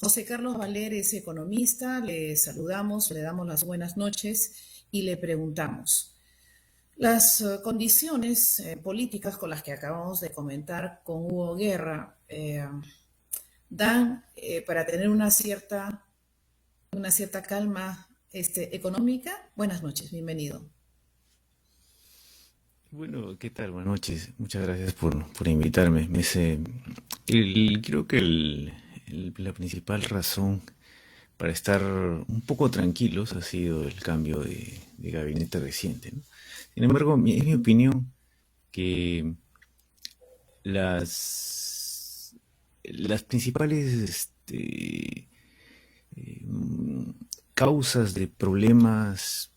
José Carlos Valer es economista, le saludamos, le damos las buenas noches y le preguntamos, las condiciones políticas con las que acabamos de comentar con Hugo Guerra dan para tener una cierta calma económica. Buenas noches, bienvenido. Bueno, ¿qué tal? Buenas noches. Muchas gracias por invitarme. Creo que la principal razón para estar un poco tranquilos ha sido el cambio de gabinete reciente, ¿no? Sin embargo, es mi opinión que las principales mm, causas de problemas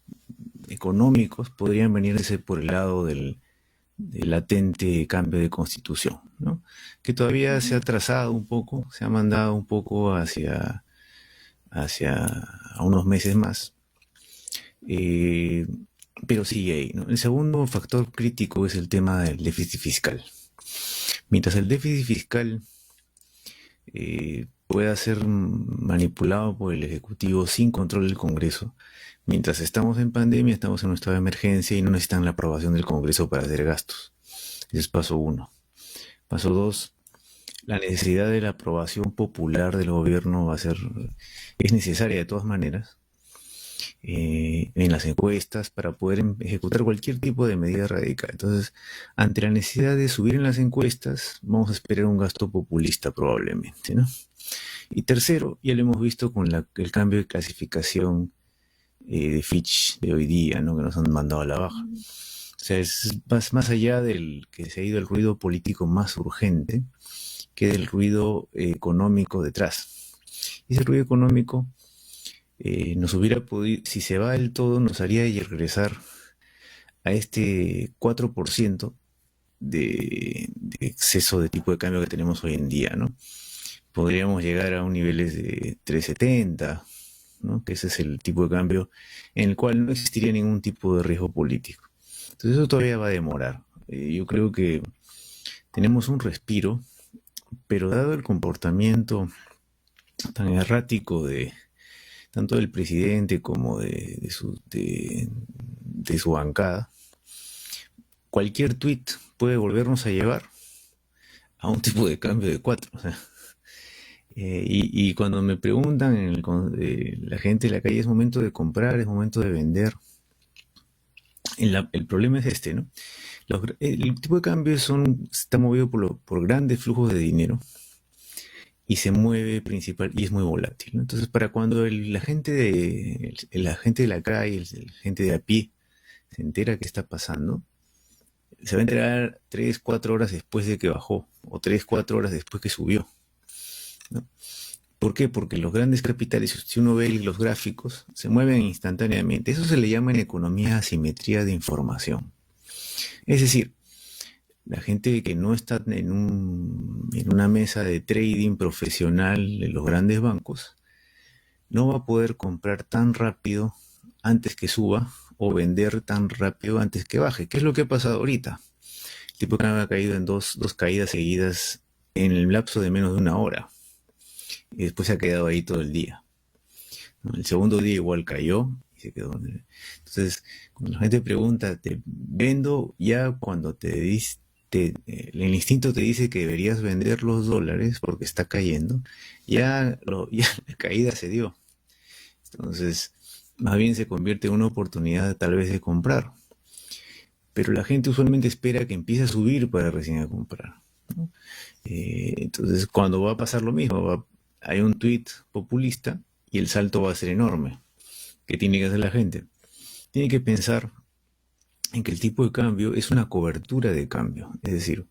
económicos podrían venirse por el lado del latente cambio de constitución, ¿no? Que todavía se ha trazado un poco, se ha mandado un poco hacia a unos meses más, eh, pero sigue ahí, ¿no? El segundo factor crítico es el tema del déficit fiscal. Mientras el déficit fiscal pueda ser manipulado por el Ejecutivo sin control del Congreso, mientras estamos en pandemia, estamos en un estado de emergencia y no necesitan la aprobación del Congreso para hacer gastos. Ese es paso uno. Paso dos, la necesidad de la aprobación popular del gobierno es necesaria de todas maneras en las encuestas para poder ejecutar cualquier tipo de medida radical. Entonces, ante la necesidad de subir en las encuestas, vamos a esperar un gasto populista probablemente, ¿no? Y tercero, ya lo hemos visto con el cambio de clasificación de Fitch de hoy día, ¿no? Que nos han mandado a la baja. O sea, es más allá del que se ha ido el ruido político más urgente que del ruido económico detrás. Y ese ruido económico nos hubiera podido, si se va del todo, nos haría regresar a este 4% de exceso de tipo de cambio que tenemos hoy en día, ¿no? Podríamos llegar a un niveles de 3,70, ¿no? Que ese es el tipo de cambio en el cual no existiría ningún tipo de riesgo político. Entonces eso todavía va a demorar. Yo creo que tenemos un respiro, pero dado el comportamiento tan errático de tanto del presidente como de su bancada, cualquier tuit puede volvernos a llevar a un tipo de cambio de 4. O sea, y cuando me preguntan la gente de la calle, es momento de comprar, es momento de vender. El problema es este, ¿no? El tipo de cambio está movido por grandes flujos de dinero y se mueve y es muy volátil, ¿no? Entonces, para cuando la gente de la calle, la gente de a pie, se entera qué está pasando, se va a enterar 3, 4 horas después de que bajó, o 3, 4 horas después que subió, ¿no? ¿Por qué? Porque los grandes capitales, si uno ve los gráficos, se mueven instantáneamente. Eso se le llama en economía asimetría de información. Es decir, la gente que no está en una mesa de trading profesional de los grandes bancos no va a poder comprar tan rápido antes que suba o vender tan rápido antes que baje. ¿Qué es lo que ha pasado ahorita? El tipo de cambio ha caído en dos caídas seguidas en el lapso de menos de una hora y después se ha quedado ahí todo el día, ¿no? El segundo día igual cayó y se quedó. Entonces, cuando la gente pregunta, te vendo ya cuando el instinto te dice que deberías vender los dólares porque está cayendo, ya la caída se dio. Entonces, más bien se convierte en una oportunidad tal vez de comprar. Pero la gente usualmente espera que empiece a subir para recién a comprar, ¿no? Entonces, cuando va a pasar lo mismo, hay un tweet populista y el salto va a ser enorme. ¿Qué tiene que hacer la gente? Tiene que pensar en que el tipo de cambio es una cobertura de cambio. Es decir,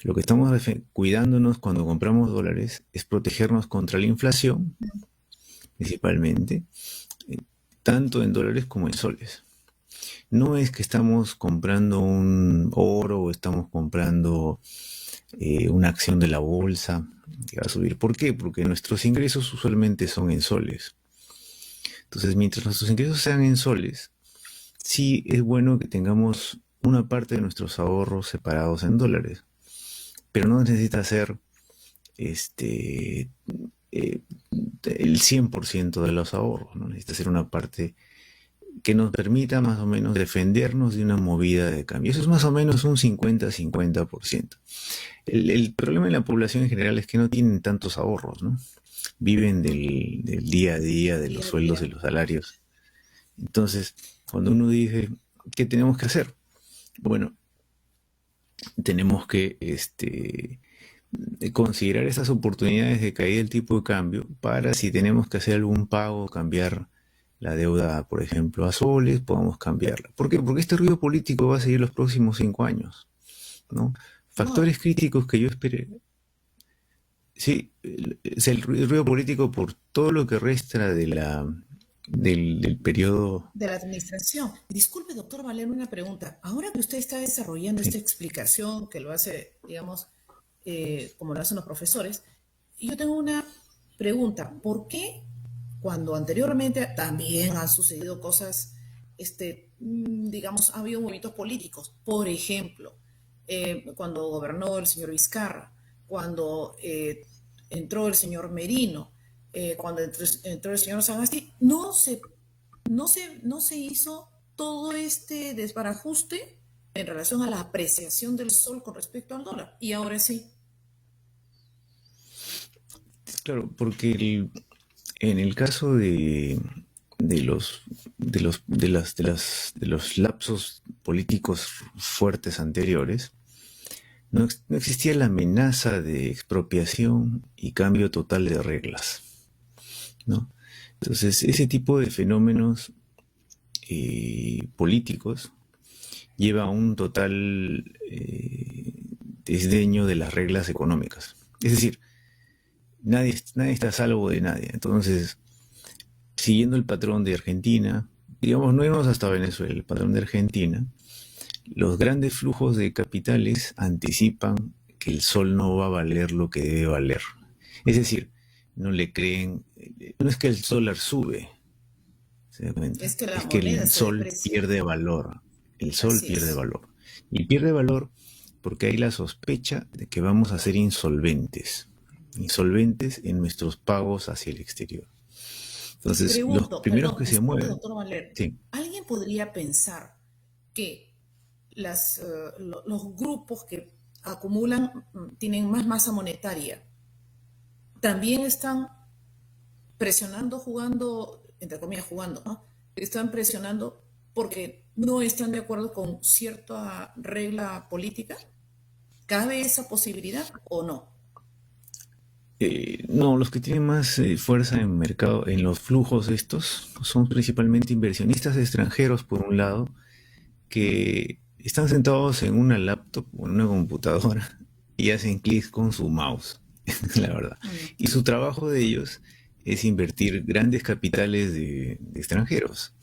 lo que estamos cuidándonos cuando compramos dólares es protegernos contra la inflación, principalmente, eh, tanto en dólares como en soles. No es que estamos comprando un oro o estamos comprando una acción de la bolsa que va a subir. ¿Por qué? Porque nuestros ingresos usualmente son en soles. Entonces, mientras nuestros ingresos sean en soles, sí es bueno que tengamos una parte de nuestros ahorros separados en dólares. Pero no necesita ser este, eh, el 100% de los ahorros, ¿no? Necesita ser una parte que nos permita más o menos defendernos de una movida de cambio. Eso es más o menos un 50-50%. El problema en la población en general es que no tienen tantos ahorros, ¿no? Viven del día a día, de los Día a sueldos, de día. los salarios. Entonces, cuando uno dice, ¿qué tenemos que hacer? Bueno, tenemos que considerar esas oportunidades de caída del tipo de cambio para si tenemos que hacer algún pago, cambiar la deuda, por ejemplo, a soles, podamos cambiarla. ¿Por qué? Porque este ruido político va a seguir los próximos 5 años, ¿no? No, Factores críticos que yo esperé. Sí, es el ruido político por todo lo que resta del periodo. de la administración. Disculpe, doctor Valero, una pregunta. Ahora que usted está desarrollando esta Sí, explicación, que lo hace, digamos, como lo hacen los profesores, yo tengo una pregunta. ¿Por qué cuando anteriormente también han sucedido cosas, digamos, ha habido movimientos políticos? Por ejemplo, cuando gobernó el señor Vizcarra, cuando entró el señor Merino, cuando entró el señor Sagasti, no se hizo todo este desbarajuste en relación a la apreciación del sol con respecto al dólar. Y ahora sí. claro, porque en el caso de los lapsos políticos fuertes anteriores, no existía la amenaza de expropiación y cambio total de reglas, ¿no? Entonces, ese tipo de fenómenos políticos lleva a un total desdeño de las reglas económicas. Es decir, nadie está a salvo de nadie. Entonces, siguiendo el patrón de Argentina, digamos, no íbamos hasta Venezuela, el patrón de Argentina, los grandes flujos de capitales anticipan que el sol no va a valer lo que debe valer. Es decir, no le creen, no es que el dólar sube, se da cuenta, Es que la es que moneda el se sol deprecia. pierde valor, el sol Así pierde es. valor. Y pierde valor porque hay la sospecha de que vamos a ser insolventes en nuestros pagos hacia el exterior. Entonces, los Pregunto, primeros perdón, que se disculpe, mueven, doctor Valer. sí, ¿Alguien podría pensar que los grupos que acumulan, tienen más masa monetaria, también están presionando, jugando, entre comillas, jugando, ¿no? Están presionando porque no están de acuerdo con cierta regla política? ¿Cabe esa posibilidad o no? no, los que tienen más fuerza en mercado, en los flujos estos, son principalmente inversionistas extranjeros, por un lado, que están sentados en una laptop o en una computadora y hacen clics con su mouse, la verdad. Mm. Y su trabajo de ellos es invertir grandes capitales de extranjeros.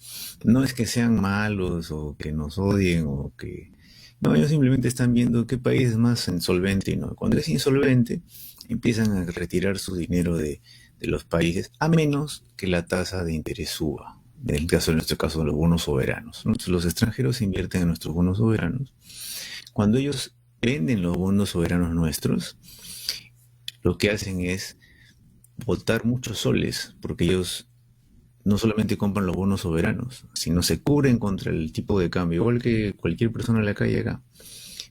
No es que sean malos o que nos odien o que... No, ellos simplemente están viendo qué país es más insolvente y no. Cuando es insolvente, empiezan a retirar su dinero de los países, a menos que la tasa de interés suba. En nuestro caso, los bonos soberanos. Los extranjeros invierten en nuestros bonos soberanos. Cuando ellos venden los bonos soberanos nuestros, lo que hacen es botar muchos soles, porque ellos no solamente compran los bonos soberanos, sino se cubren contra el tipo de cambio, igual que cualquier persona en la calle acá,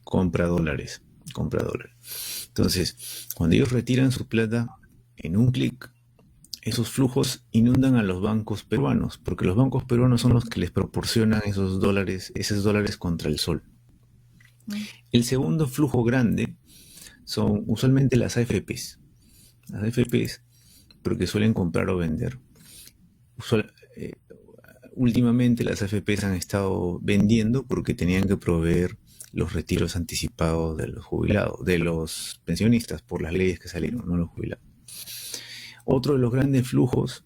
compra dólares, compra dólares. Entonces, cuando ellos retiran su plata en un clic, esos flujos inundan a los bancos peruanos, porque los bancos peruanos son los que les proporcionan esos dólares contra el sol. Mm. El segundo flujo grande son usualmente las AFPs. Las AFPs, porque suelen comprar o vender. Usual, últimamente las AFPs han estado vendiendo porque tenían que proveer los retiros anticipados de los jubilados, de los pensionistas, por las leyes que salieron, no los jubilados. Otro de los grandes flujos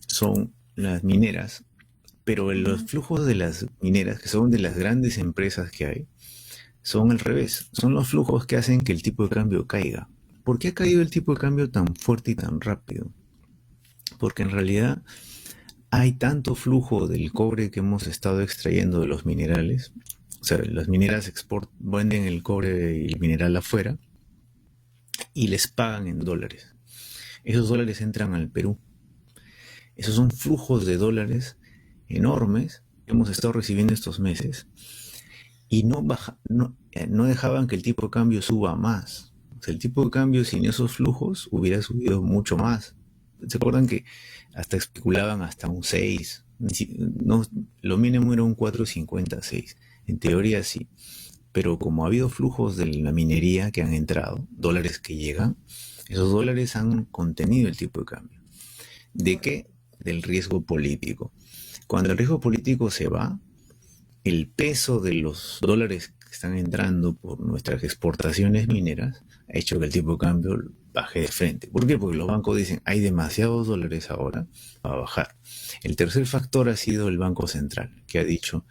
son las mineras, pero los Mm. flujos de las mineras, que son de las grandes empresas que hay, son al revés. Son los flujos que hacen que el tipo de cambio caiga. ¿Por qué ha caído el tipo de cambio tan fuerte y tan rápido? Porque en realidad hay tanto flujo del cobre que hemos estado extrayendo de los minerales. O sea, las mineras venden el cobre y el mineral afuera y les pagan en dólares. esos dólares entran al Perú. Esos son flujos de dólares enormes que hemos estado recibiendo estos meses y no dejaban que el tipo de cambio suba más. O sea, el tipo de cambio sin esos flujos hubiera subido mucho más. ¿Se acuerdan que hasta especulaban hasta un 6? No, lo mínimo era un 4,56. En teoría sí. Pero como ha habido flujos de la minería que han entrado, dólares que llegan, esos dólares han contenido el tipo de cambio. ¿De qué? Correcto. Del riesgo político. Cuando el riesgo político se va, el peso de los dólares que están entrando por nuestras exportaciones mineras ha hecho que el tipo de cambio baje de frente. ¿Por qué? Porque los bancos dicen, hay demasiados dólares ahora, va a bajar. El tercer factor ha sido el Banco Central, que ha dicho,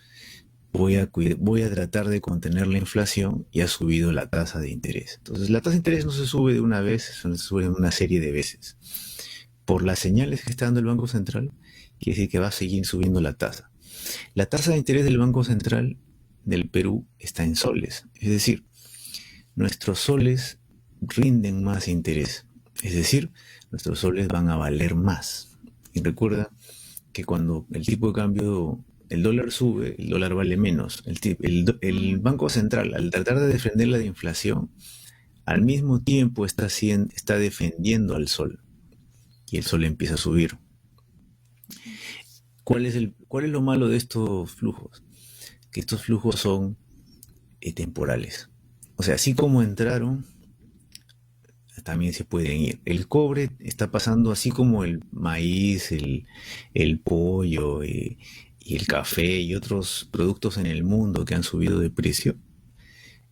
voy a tratar de contener la inflación y ha subido la tasa de interés. Entonces, la tasa de interés no se sube de una vez, se sube en una serie de veces. Por las señales que está dando el Banco Central, quiere decir que va a seguir subiendo la tasa. La tasa de interés del Banco Central del Perú está en soles, es decir, nuestros soles rinden más interés, es decir, nuestros soles van a valer más. Y recuerda que cuando el tipo de cambio, el dólar sube, el dólar vale menos. El Banco Central, al tratar de defender la inflación, al mismo tiempo está defendiendo al sol y el sol empieza a subir. ¿Cuál es lo malo de estos flujos? Que estos flujos son temporales. O sea, así como entraron, también se pueden ir. El cobre está pasando así como el maíz, el pollo y el café y otros productos en el mundo que han subido de precio.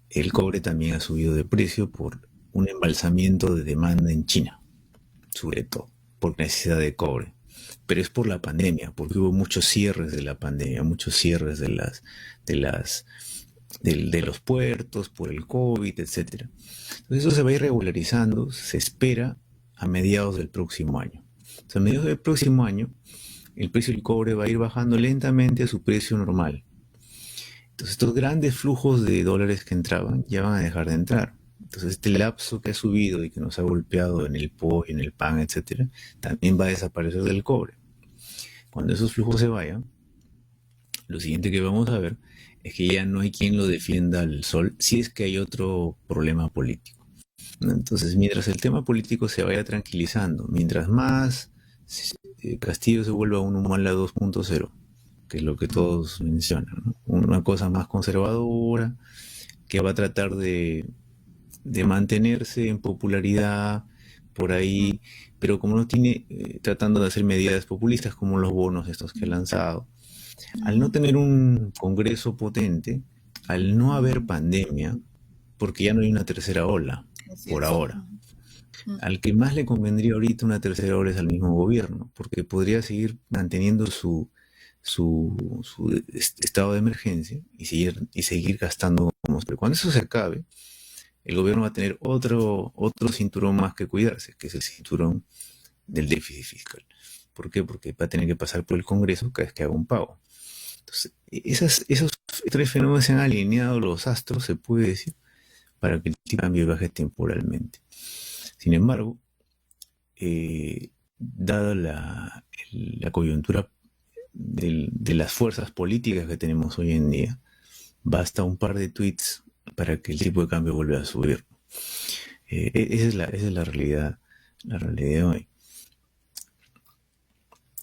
El cobre también ha subido de precio por un embalsamiento de demanda en China, sobre todo, por necesidad de cobre. Pero es por la pandemia, porque hubo muchos cierres de la pandemia, muchos cierres de las de los puertos, por el COVID, etcétera. Entonces eso se va a ir regularizando, se espera a mediados del próximo año. O sea, a mediados del próximo año, el precio del cobre va a ir bajando lentamente a su precio normal. Entonces estos grandes flujos de dólares que entraban ya van a dejar de entrar. Entonces este lapso que ha subido y que nos ha golpeado en el pollo, en el pan, etcétera, también va a desaparecer del cobre. Cuando esos flujos se vayan, lo siguiente que vamos a ver es que ya no hay quien lo defienda al sol si es que hay otro problema político, ¿no? Entonces, mientras el tema político se vaya tranquilizando, mientras más Castillo se vuelva un Humala 2.0, que es lo que todos mencionan, ¿no? Una cosa más conservadora, que va a tratar de mantenerse en popularidad por ahí, pero como no tiene, tratando de hacer medidas populistas como los bonos estos que ha lanzado, al no tener un Congreso potente, al no haber pandemia, porque ya no hay una tercera ola, Así por es. ahora, al que más le convendría ahorita una tercera ola es al mismo gobierno, porque podría seguir manteniendo su estado de emergencia y seguir gastando como siempre. Cuando eso se acabe, el gobierno va a tener otro cinturón más que cuidarse, que es el cinturón del déficit fiscal. ¿Por qué? Porque va a tener que pasar por el Congreso cada vez que haga un pago. Entonces, esos tres fenómenos se han alineado los astros, se puede decir, para que el tipo de cambio baje temporalmente. Sin embargo, dada la coyuntura de las fuerzas políticas que tenemos hoy en día, basta un par de tweets para que el tipo de cambio vuelva a subir. Esa es la realidad de hoy.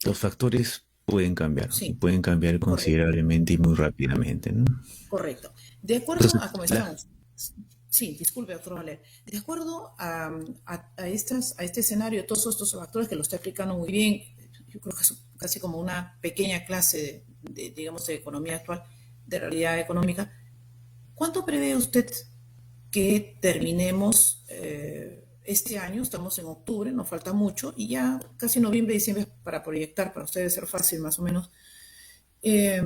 Los factores pueden cambiar y Sí, pueden cambiar correcto, considerablemente y muy rápidamente, ¿no? correcto. De acuerdo Entonces, a cómo estamos. Sí, disculpe, doctor Valer. De acuerdo a este escenario, todos estos factores que lo está explicando muy bien, yo creo que es casi como una pequeña clase digamos, de economía actual, de realidad económica. ¿Cuánto prevé usted que terminemos este año? Estamos en octubre, nos falta mucho, y ya casi noviembre, diciembre para proyectar, para ustedes ser fácil más o menos. Eh,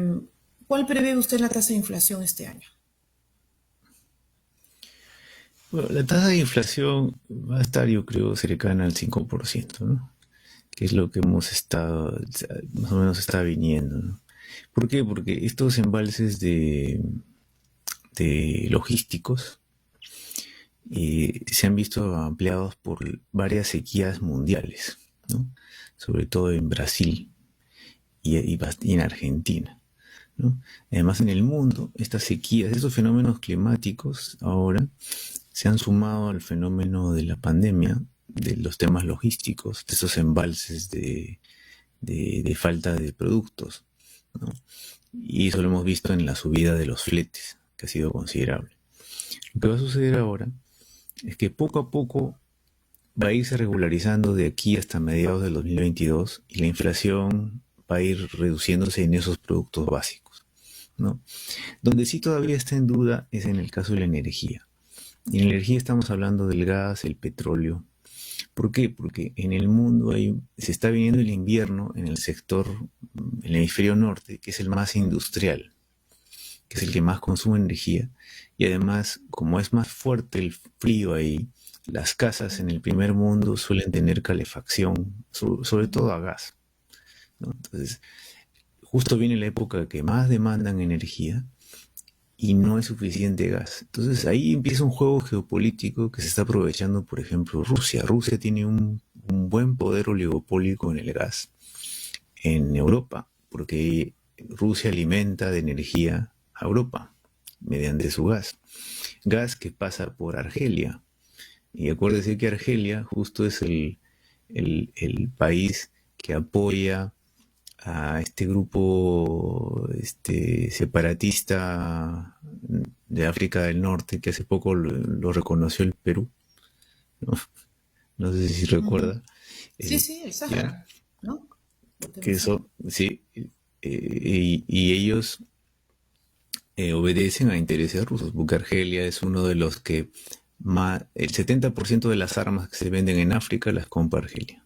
¿Cuál prevé usted la tasa de inflación este año? bueno, la tasa de inflación va a estar, yo creo, cercana al 5%, ¿no? Que es lo que hemos estado, más o menos está viniendo, ¿no? ¿Por qué? Porque estos embalses de logísticos se han visto ampliados por varias sequías mundiales, ¿no? Sobre todo en Brasil y en Argentina, ¿no? Además, en el mundo, estas sequías, estos fenómenos climáticos ahora se han sumado al fenómeno de la pandemia, de los temas logísticos, de esos embalses de falta de productos, ¿no? Y eso lo hemos visto en la subida de los fletes, que ha sido considerable. Lo que va a suceder ahora es que poco a poco va a irse regularizando de aquí hasta mediados del 2022 y la inflación va a ir reduciéndose en esos productos básicos, ¿no? Donde sí todavía está en duda es en el caso de la energía. Y en la energía estamos hablando del gas, el petróleo. ¿Por qué? Porque en el mundo se está viniendo el invierno en el sector, el hemisferio norte, que es el más industrial, que es el que más consume energía. Y además, como es más fuerte el frío ahí, las casas en el primer mundo suelen tener calefacción, sobre todo a gas, ¿no? Entonces, justo viene la época que más demandan energía y no es suficiente gas. Entonces ahí empieza un juego geopolítico que se está aprovechando, por ejemplo, Rusia. Rusia tiene un buen poder oligopólico en el gas en Europa, porque Rusia alimenta de energía a Europa mediante su gas. Gas que pasa por Argelia. Y acuérdese que Argelia justo es el país que apoya a este grupo separatista de África del Norte que hace poco lo reconoció el Perú, ¿no? No sé si Ujú. recuerda, Sí, eh, sí, el ya, Sáhara, ¿no? que Pertenecía. eso, sí, y ellos obedecen a intereses rusos, porque Argelia es uno de los que más, el 70% de las armas que se venden en África las compra Argelia.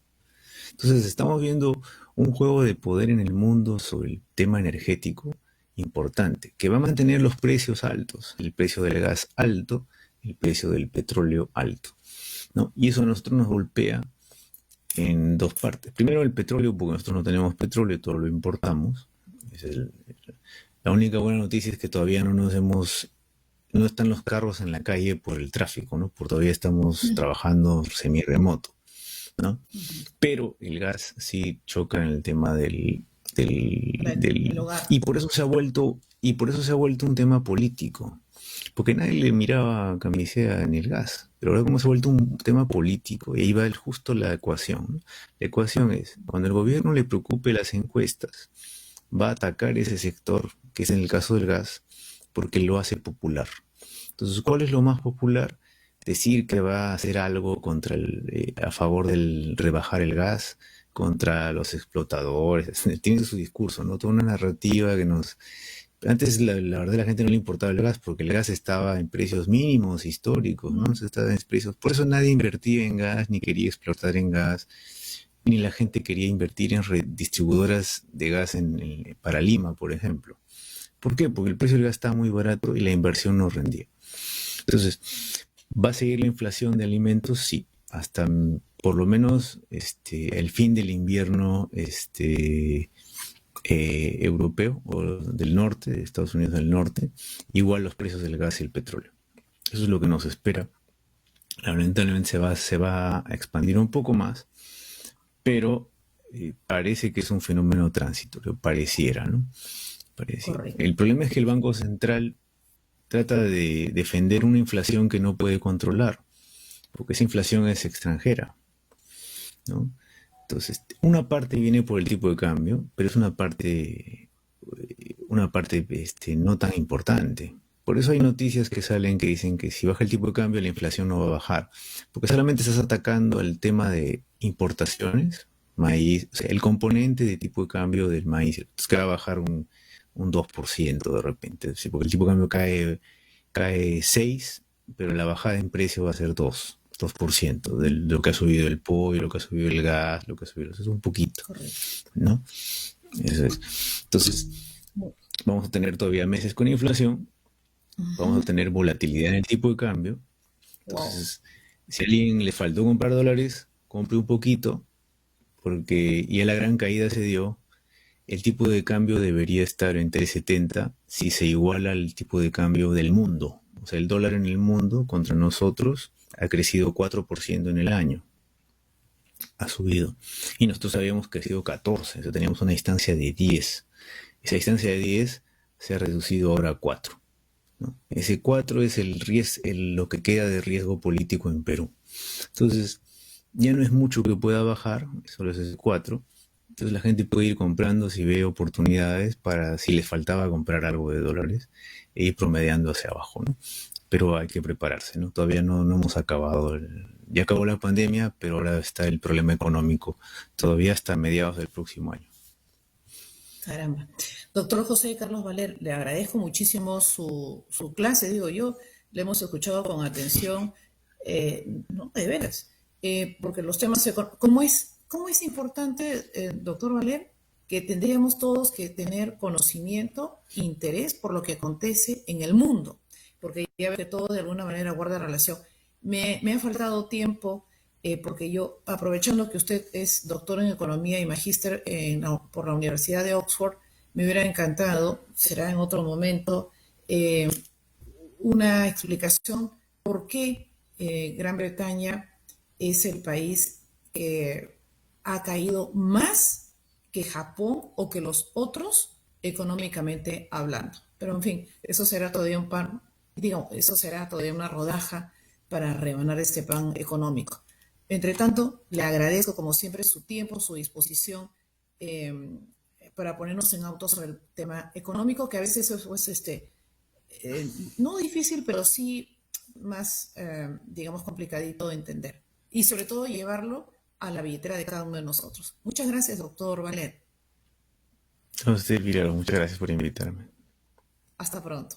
Entonces estamos viendo un juego de poder en el mundo sobre el tema energético importante, que va a mantener los precios altos, el precio del gas alto, el precio del petróleo alto, ¿no? Y eso a nosotros nos golpea en dos partes. Primero el petróleo, porque nosotros no tenemos petróleo, todo lo importamos. Es la única buena noticia es que todavía no están los carros en la calle por el tráfico, ¿no? Porque todavía estamos trabajando semi-remoto, ¿no? Ujú. Pero el gas sí choca en el tema Para el y hogar. por eso se ha vuelto un tema político. Porque nadie le miraba camisea en el gas. Pero ahora como se ha vuelto un tema político, y ahí va justo la ecuación, ¿no? La ecuación es, cuando el gobierno le preocupe las encuestas, va a atacar ese sector, que es en el caso del gas, porque lo hace popular. Entonces, ¿cuál es lo más popular? Decir que va a hacer algo a favor del rebajar el gas, contra los explotadores. Tiene su discurso, ¿no? Toda una narrativa que nos... Antes, la verdad, a la gente no le importaba el gas porque el gas estaba en precios mínimos históricos, ¿no? Se estaba en precios... Por eso nadie invertía en gas, ni quería explotar en gas, ni la gente quería invertir en distribuidoras de gas para Lima, por ejemplo. ¿Por qué? Porque el precio del gas estaba muy barato y la inversión no rendía. Entonces, ¿va a seguir la inflación de alimentos? Sí, hasta por lo menos el fin del invierno europeo o del norte, de Estados Unidos del norte, igual los precios del gas y el petróleo. Eso es lo que nos espera. Lamentablemente se va a expandir un poco más, pero parece que es un fenómeno transitorio, pareciera, ¿no? Pareciera. Correcto. El problema es que el Banco Central trata de defender una inflación que no puede controlar, porque esa inflación es extranjera, ¿no? Entonces, una parte viene por el tipo de cambio, pero es una parte no tan importante. Por eso hay noticias que salen que dicen que si baja el tipo de cambio, la inflación no va a bajar, porque solamente estás atacando el tema de importaciones, maíz, o sea, el componente de tipo de cambio del maíz, entonces que va a bajar un 2% de repente, ¿sí? Porque el tipo de cambio cae 6, pero la bajada en precio va a ser 2% de lo que ha subido el pollo, lo que ha subido el gas, lo que ha subido, eso es un poquito, Correcto. ¿no? Eso es. Entonces, Bu- vamos a tener todavía meses con inflación, vamos a Ujú. tener volatilidad en el tipo de cambio. Wow. Entonces, si a alguien le faltó comprar dólares, compre un poquito, porque ya la gran caída se dio. El tipo de cambio debería estar en 3.70 si se iguala al tipo de cambio del mundo, O sea, el dólar en el mundo contra nosotros ha crecido 4% en el año. Ha subido. Y nosotros habíamos crecido 14, o sea, teníamos una distancia de 10. Esa distancia de 10 se ha reducido ahora a 4. ¿No? Ese 4 es lo que queda de riesgo político en Perú. Entonces, ya no es mucho que pueda bajar, solo es ese 4. Entonces la gente puede ir comprando si ve oportunidades para si les faltaba comprar algo de dólares e ir promediando hacia abajo, ¿no? Pero hay que prepararse, ¿no? Todavía no hemos acabado. Ya acabó la pandemia, pero ahora está el problema económico todavía hasta mediados del próximo año. Caramba. Doctor José Carlos Valer, le agradezco muchísimo su clase, digo yo, le hemos escuchado con atención, no, de veras, porque los temas, cómo es importante, doctor Valer, que tendríamos todos que tener conocimiento, interés por lo que acontece en el mundo, porque ya ve que todo de alguna manera guarda relación. Me ha faltado tiempo porque yo, aprovechando que usted es doctor en economía y magíster por la Universidad de Oxford, me hubiera encantado, será en otro momento, eh, una explicación por qué Gran Bretaña es el país que ha caído más que Japón o que los otros económicamente hablando. Pero en fin, eso será todavía un pan, digamos, eso será todavía una rodaja para rebanar este pan económico. Entre tanto, le agradezco como siempre su tiempo, su disposición eh, para ponernos en autos sobre el tema económico, que a veces es pues, eh, no difícil, pero sí más, digamos, complicadito de entender. Y sobre todo llevarlo a la billetera de cada uno de nosotros. Muchas gracias, doctor Valer. Entonces, Vilaro, muchas gracias por invitarme. Hasta pronto.